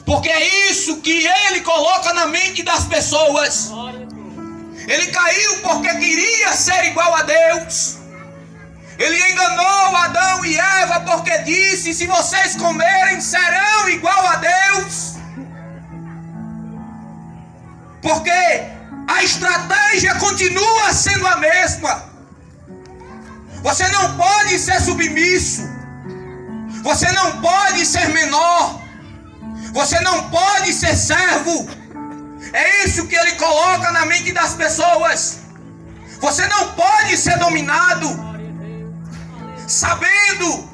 Porque é isso que ele coloca na mente das pessoas. Ele caiu porque queria ser igual a Deus. Ele enganou Adão e Eva porque disse: se vocês comerem, serão igual a Deus. Porque a estratégia continua sendo a mesma. Você não pode ser submisso. Você não pode ser menor. Você não pode ser servo. É isso que ele coloca na mente das pessoas. Você não pode ser dominado, sabendo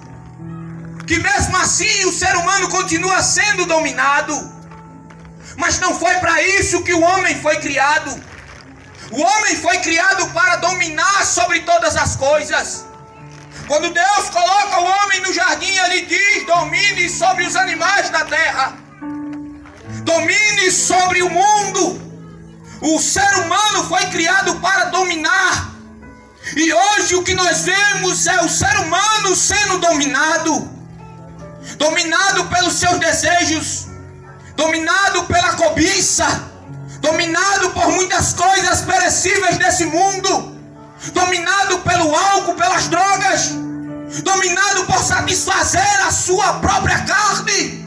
que mesmo assim o ser humano continua sendo dominado. Mas não foi para isso que o homem foi criado. O homem foi criado para dominar sobre todas as coisas. Quando Deus coloca o homem no jardim, ele diz: domine sobre os animais da terra, domine sobre o mundo. O ser humano foi criado para dominar. E hoje o que nós vemos é o ser humano sendo dominado. Dominado pelos seus desejos, dominado pela cobiça, dominado por muitas coisas perecíveis desse mundo, dominado pelo álcool, pelas drogas, dominado por satisfazer a sua própria carne.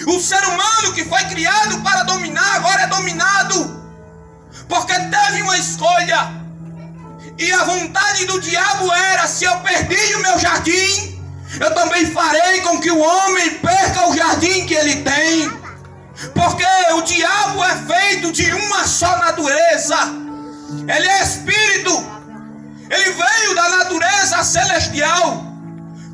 O ser humano que foi criado para dominar agora é dominado, porque teve uma escolha. E a vontade do diabo era: se eu perdi o meu jardim, eu também farei com que o homem perca o jardim que ele tem. Porque o diabo é feito de uma só natureza. Ele é espírito. Ele veio da natureza celestial.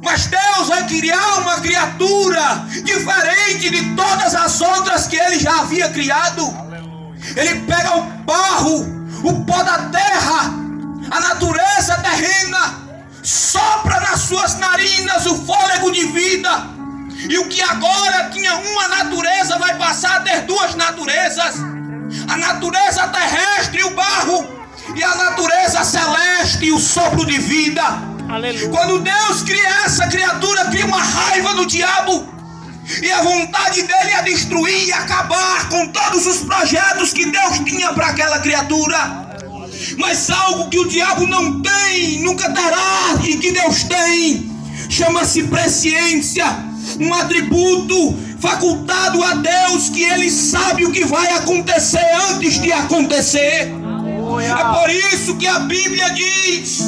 Mas Deus vai criar uma criatura diferente de todas as outras que ele já havia criado. Ele pega o barro, o pó da terra, a natureza terrena, sopra nas suas narinas o fôlego de vida. E o que agora tinha uma natureza vai passar a ter duas naturezas: a natureza terrestre, o barro, e a natureza celeste, o sopro de vida. Aleluia. Quando Deus cria essa criatura, cria uma raiva do diabo, e a vontade dele é destruir e acabar com todos os projetos que Deus tinha para aquela criatura. Mas algo que o diabo não tem, nunca terá, e que Deus tem, chama-se presciência. Um atributo facultado a Deus, que ele sabe o que vai acontecer antes de acontecer. É por isso que a Bíblia diz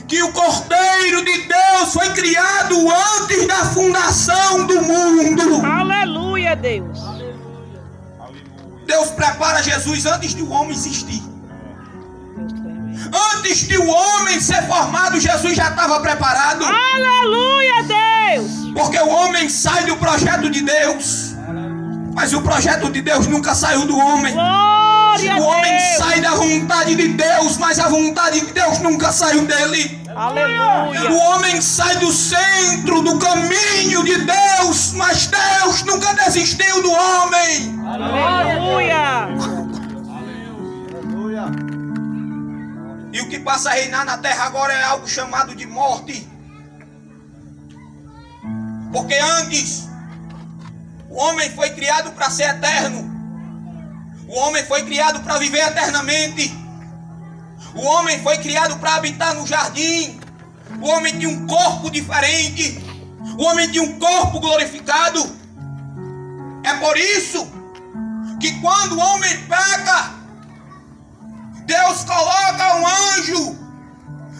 que o Cordeiro de Deus foi criado antes da fundação do mundo. Aleluia, Deus. Deus prepara Jesus antes de o homem existir. Antes de o homem ser formado, Jesus já estava preparado. Aleluia, Deus. Porque o homem sai do projeto de Deus, mas o projeto de Deus nunca saiu do homem. Glória o homem a Deus. sai da vontade de Deus, mas a vontade de Deus nunca saiu dele. Aleluia. O homem sai do centro, do caminho de Deus, mas Deus nunca desistiu do homem. Aleluia. E o que passa a reinar na terra agora é algo chamado de morte. Porque antes, o homem foi criado para ser eterno. O homem foi criado para viver eternamente. O homem foi criado para habitar no jardim. O homem tinha um corpo diferente. O homem tinha um corpo glorificado. É por isso que quando o homem peca, Deus coloca um anjo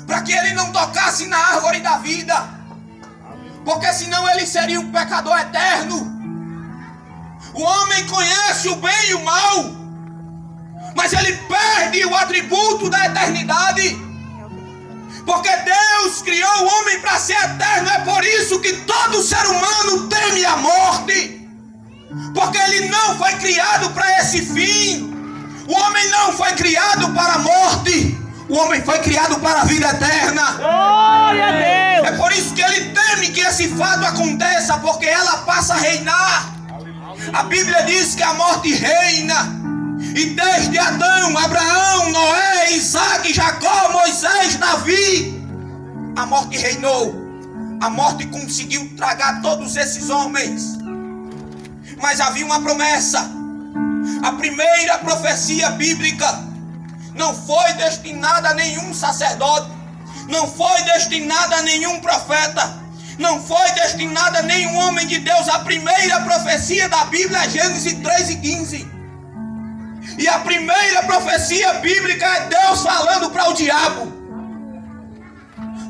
para que ele não tocasse na árvore da vida, porque senão ele seria um pecador eterno. O homem conhece o bem e o mal, mas ele perde o atributo da eternidade, porque Deus criou o homem para ser eterno. É por isso que todo ser humano teme a morte, porque ele não foi criado para esse fim. O homem não foi criado para a morte, o homem foi criado para a vida eterna. Glória a Deus. É por isso que ele teme que esse fato aconteça, porque ela passa a reinar. A Bíblia diz que a morte reina, e desde Adão, Abraão, Noé, Isaac, Jacó, Moisés, Davi, a morte reinou. A morte conseguiu tragar todos esses homens. Mas havia uma promessa. A primeira profecia bíblica não foi destinada a nenhum sacerdote, não foi destinada a nenhum profeta, não foi destinada a nenhum homem de Deus. A primeira profecia da Bíblia é Gênesis 3:15. E a primeira profecia bíblica é Deus falando para o diabo: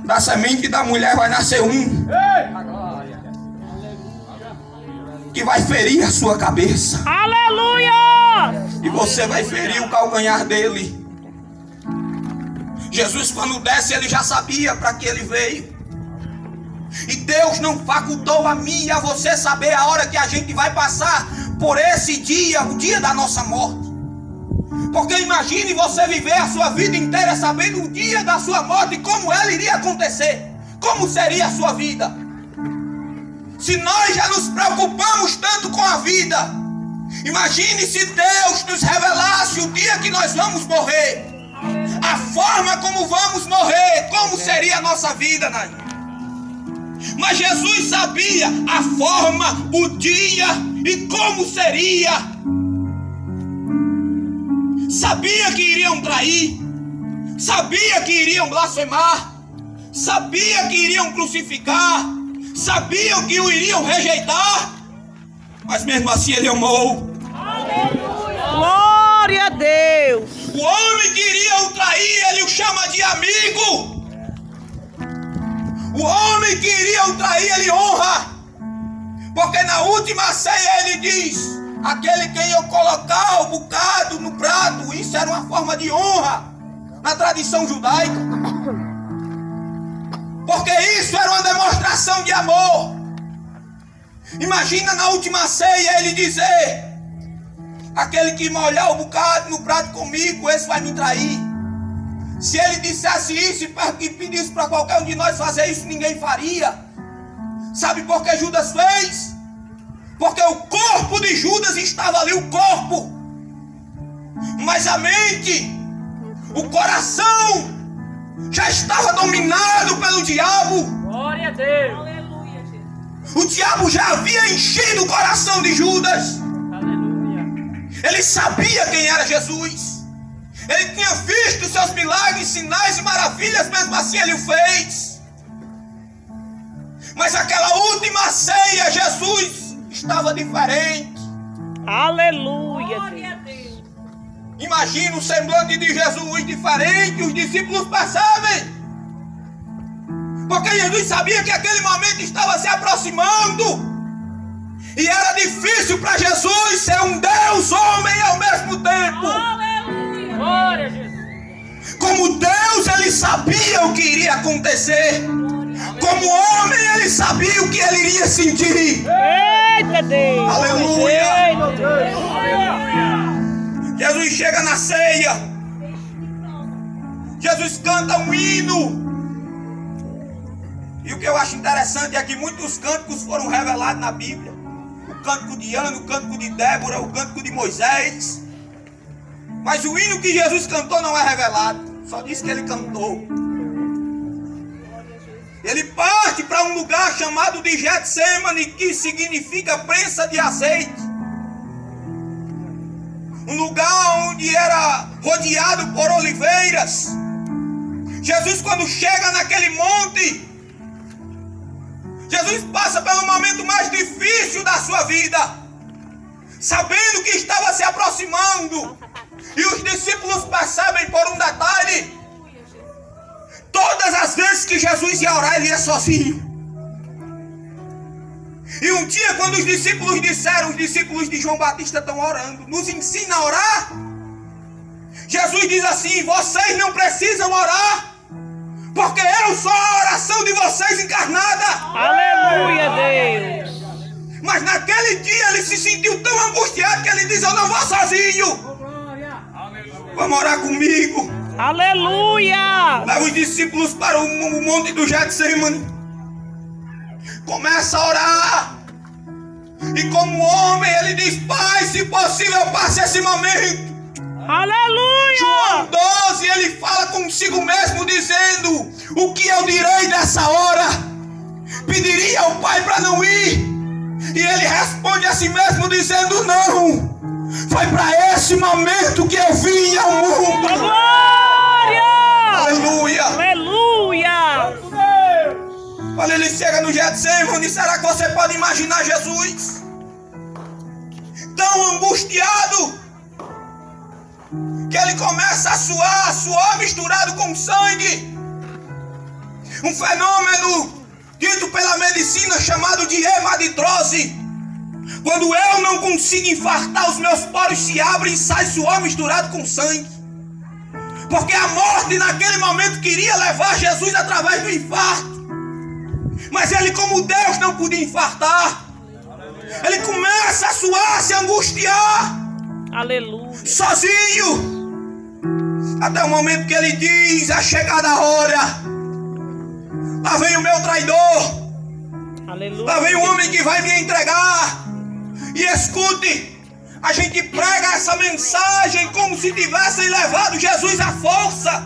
da semente da mulher vai nascer um que vai ferir a sua cabeça. Aleluia! E você vai ferir o calcanhar dele. Jesus, quando desce, ele já sabia para que ele veio. E Deus não facultou a mim e a você saber a hora que a gente vai passar por esse dia, o dia da nossa morte. Porque imagine você viver a sua vida inteira sabendo o dia da sua morte, como ela iria acontecer, como seria a sua vida. Se nós já nos preocupamos tanto com a vida, imagine se Deus nos revelasse o dia que nós vamos morrer, a forma como vamos morrer, como seria a nossa vida, né? Mas Jesus sabia a forma, o dia e como seria. Sabia que iriam trair, sabia que iriam blasfemar, sabia que iriam crucificar, sabiam que o iriam rejeitar, mas mesmo assim ele amou. Glória a Deus! O homem que iria o trair, ele o chama de amigo. O homem que iria o trair, ele honra. Porque na última ceia ele diz: aquele quem eu colocar o bocado no prato. Isso era uma forma de honra na tradição judaica. Porque isso era uma demonstração de amor. Imagina na última ceia ele dizer: aquele que molhar o bocado no prato comigo, esse vai me trair. Se ele dissesse isso e pedisse para qualquer um de nós fazer isso, ninguém faria. Sabe por que Judas fez? Porque o corpo de Judas estava ali, o corpo. Mas a mente, o coração, já estava dominado pelo diabo. Glória a Deus! O diabo já havia enchido o coração de Judas. Ele sabia quem era Jesus. Ele tinha visto seus milagres, sinais e maravilhas, mesmo assim ele o fez. Mas aquela última ceia, Jesus estava diferente. Aleluia! Imagina o semblante de Jesus diferente, os discípulos percebem. Porque Jesus sabia que aquele momento estava se aproximando. E era difícil para Jesus ser um Deus homem ao mesmo tempo. Aleluia! Glória a Jesus! Como Deus, ele sabia o que iria acontecer. Como homem, ele sabia o que ele iria sentir. Eita Deus! Aleluia! Eita Deus! Jesus chega na ceia. Jesus canta um hino. E o que eu acho interessante é que muitos cânticos foram revelados na Bíblia. O cântico de Ana, o cântico de Débora, o cântico de Moisés. Mas o hino que Jesus cantou não é revelado. Só diz que ele cantou. Ele parte para um lugar chamado de Getsemane, que significa prensa de azeite. Um lugar onde era rodeado por oliveiras. Jesus, quando chega naquele monte, Jesus passa pelo momento mais difícil da sua vida, sabendo que estava se aproximando. E os discípulos percebem por um detalhe: todas as vezes que Jesus ia orar, ele ia sozinho. E um dia, quando os discípulos disseram, os discípulos de João Batista estão orando, nos ensina a orar. Jesus diz assim: vocês não precisam orar, porque eu sou a oração de vocês encarnada. Aleluia, Deus! Mas naquele dia ele se sentiu tão angustiado que ele diz: eu não vou sozinho. Vamos orar comigo. Aleluia! Leva os discípulos para o monte do Getsemane. Começa a orar. E como homem ele diz: Pai, se possível, passe esse momento. Aleluia! João 12, ele fala consigo mesmo dizendo: o que eu direi nessa hora? Pediria ao Pai para não ir. E ele responde a si mesmo dizendo: não, foi para esse momento que eu vim ao mundo. Glória! Aleluia! Aleluia! Quando ele chega no Getsemane, será que você pode imaginar Jesus tão angustiado que ele começa a suor misturado com sangue? Um fenômeno dito pela medicina chamado de hematidrose. Quando eu não consigo infartar, os meus poros se abrem e sai suor misturado com sangue. Porque a morte naquele momento queria levar Jesus através do infarto. Mas ele, como Deus, não podia infartar. Ele começa a suar, a se angustiar. Aleluia! Sozinho. Até o momento que ele diz: a chegada a hora. Lá vem o meu traidor. Aleluia! Lá vem o homem que vai me entregar. E escute, a gente prega essa mensagem como se tivessem levado Jesus à força,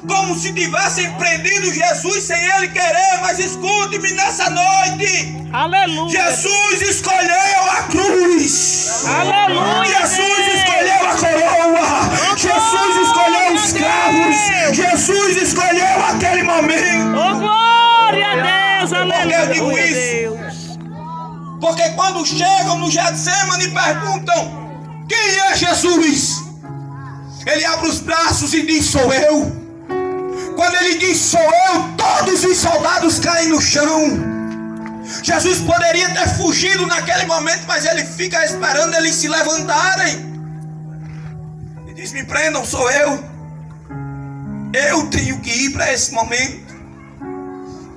como se tivessem prendido Jesus sem ele querer. Mas escute-me nessa noite. Aleluia! Jesus escolheu a cruz. Aleluia! Jesus escolheu a coroa. Jesus escolheu os cravos. Jesus escolheu aquele momento. Oh, glória a Deus! Aleluia! eu digo isso? Deus. Porque quando chegam no Getsemane e perguntam: quem é Jesus? Ele abre os braços e diz: sou eu. Quando ele diz sou eu, todos os soldados caem no chão. Jesus poderia ter fugido naquele momento, mas ele fica esperando eles se levantarem. E diz: me prendam, sou eu. Eu tenho que ir para esse momento.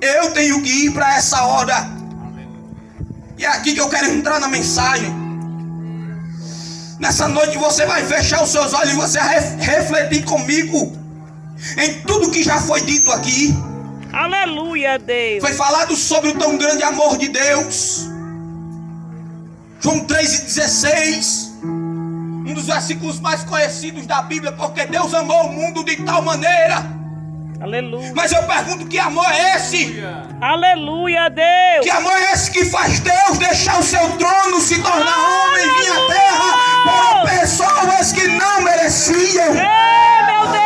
Eu tenho que ir para essa hora. E é aqui que eu quero entrar na mensagem. Nessa noite você vai fechar os seus olhos e você vai refletir comigo em tudo que já foi dito aqui. Aleluia, Deus. Foi falado sobre o tão grande amor de Deus. João 3,16. Um dos versículos mais conhecidos da Bíblia. Porque Deus amou o mundo de tal maneira. Aleluia. Mas eu pergunto: que amor é esse? Aleluia, Deus. Que amor é esse que faz Deus deixar o seu trono, se tornar homem e vir à terra para pessoas que não mereciam? Ei, meu Deus.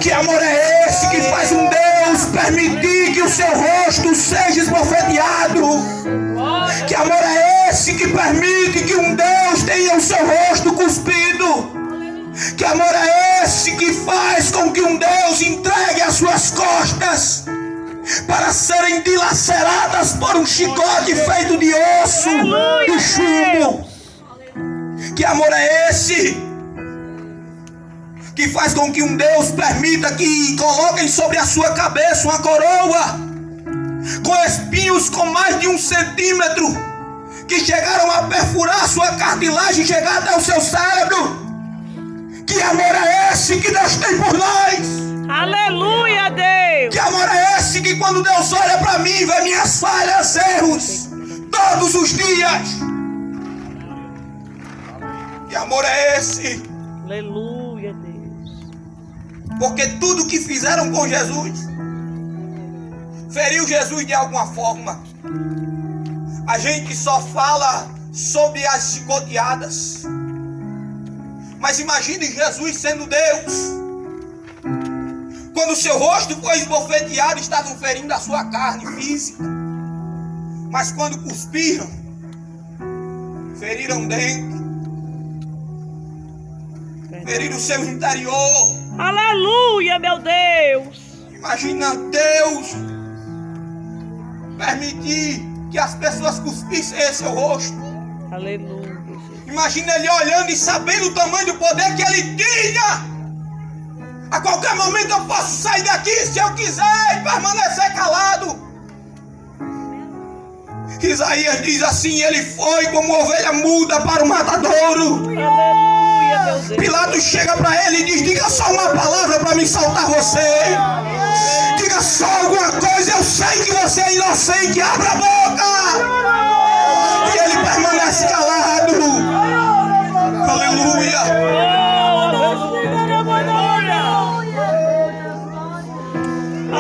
Que amor é esse que faz um Deus permitir que o seu rosto seja esbofeteado? Que amor é esse que permite que um Deus tenha o seu rosto cuspido? Que amor é esse que faz com que um Deus entregue as suas costas para serem dilaceradas por um chicote feito de osso e chumbo? Que amor é esse que faz com que um Deus permita que coloquem sobre a sua cabeça uma coroa com espinhos com mais de 1 centímetro, que chegaram a perfurar a sua cartilagem e chegar até o seu cérebro? Que amor é esse que Deus tem por nós? Aleluia, Deus. Que amor é esse que quando Deus olha para mim, vê minhas falhas, erros, todos os dias? Que amor é esse? Aleluia, Deus. Porque tudo que fizeram com Jesus feriu Jesus de alguma forma. A gente só fala sobre as chicoteadas, mas imagine Jesus sendo Deus. Quando o seu rosto foi esbofeteado, estavam ferindo a sua carne física. Mas quando cuspiram, feriram dentro, feriram o seu interior. Aleluia, meu Deus. Imagina Deus permitir que as pessoas cuspissem em seu rosto. Aleluia. Imagina ele olhando e sabendo o tamanho do poder que ele tinha. A qualquer momento eu posso sair daqui se eu quiser e permanecer calado. Isaías diz assim: ele foi como ovelha muda para o matadouro. Aleluia, meu Deus. Pilatos chega para ele e diz: diga só uma palavra para me soltar você. Diga só alguma coisa, eu sei que você é inocente, abra a boca. E ele permanece calado. Aleluia.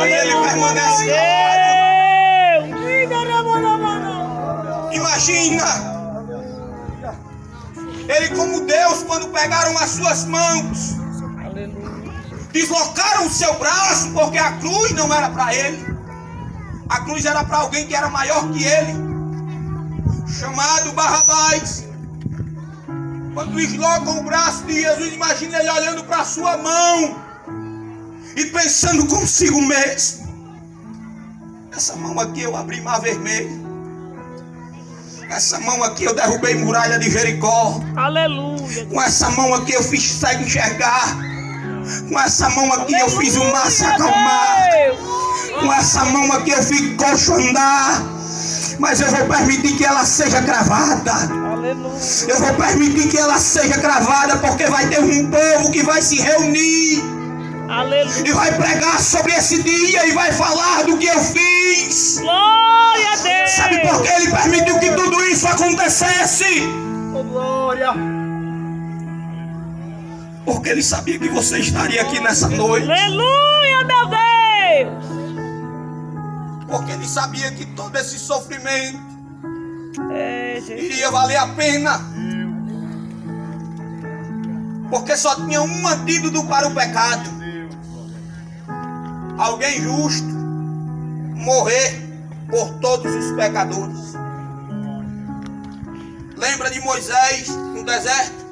E ele permanece calado. judeus, quando pegaram as suas mãos, Aleluia. deslocaram o seu braço, porque a cruz não era para ele. A cruz era para alguém que era maior que ele, chamado Barrabás. Quando deslocam o braço de Jesus, imagina ele olhando para a sua mão e pensando consigo mesmo: essa mão aqui eu abri mar vermelho, essa mão aqui eu derrubei muralha de Jericó, Aleluia. com essa mão aqui eu fiz cego enxergar, com essa mão aqui eu fiz o mar se acalmar, com essa mão aqui eu fiz coxo andar. Mas eu vou permitir que ela seja cravada. Aleluia. Eu vou permitir que ela seja cravada, porque vai ter um povo que vai se reunir Aleluia. e vai pregar sobre esse dia e vai falar do que eu fiz. Glória a Deus. Sabe por que ele permitiu que tudo isso acontecesse? Oh, glória. Porque ele sabia que você estaria aqui nessa noite. Aleluia, meu Deus. Porque ele sabia que todo esse sofrimento Jesus. iria valer a pena. Porque só tinha um antídoto para o pecado: alguém justo morrer por todos os pecadores. Lembra de Moisés no deserto?